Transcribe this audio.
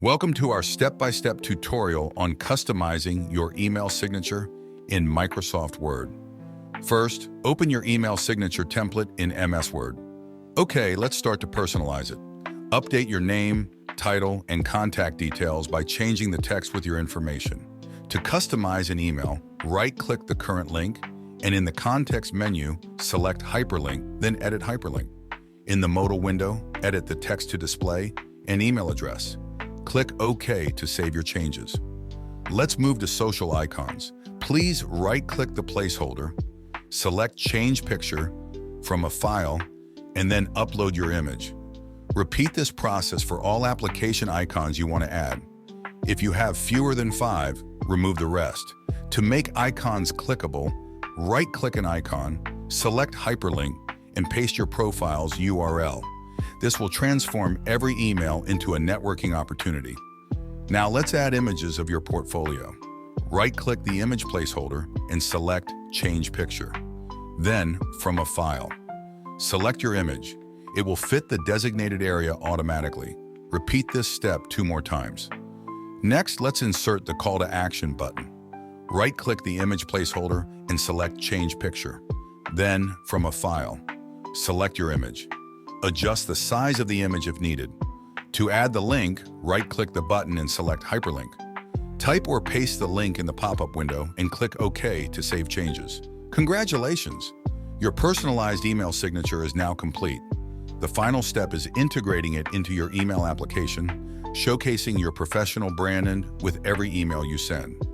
Welcome to our step-by-step tutorial on customizing your email signature in Microsoft Word. First, open your email signature template in MS Word. Okay, let's start to personalize it. Update your name, title, and contact details by changing the text with your information. To customize an email, right-click the current link, and in the context menu, select Hyperlink, then Edit Hyperlink. In the modal window, edit the text to display and email address. Click OK to save your changes. Let's move to social icons. Please right-click the placeholder, select Change Picture from a file, and then upload your image. Repeat this process for all application icons you want to add. If you have fewer than 5, remove the rest. To make icons clickable, right-click an icon, select Hyperlink, and paste your profile's URL. This will transform every email into a networking opportunity. Now let's add images of your portfolio. Right-click the image placeholder and select Change Picture. Then, from a file, select your image. It will fit the designated area automatically. Repeat this step 2 more times. Next, let's insert the Call to Action button. Right-click the image placeholder and select Change Picture. Then, from a file, select your image. Adjust the size of the image if needed. To add the link, right-click the button and select Hyperlink. Type or paste the link in the pop-up window and click OK to save changes. Congratulations! Your personalized email signature is now complete. The final step is integrating it into your email application, showcasing your professional brand with every email you send.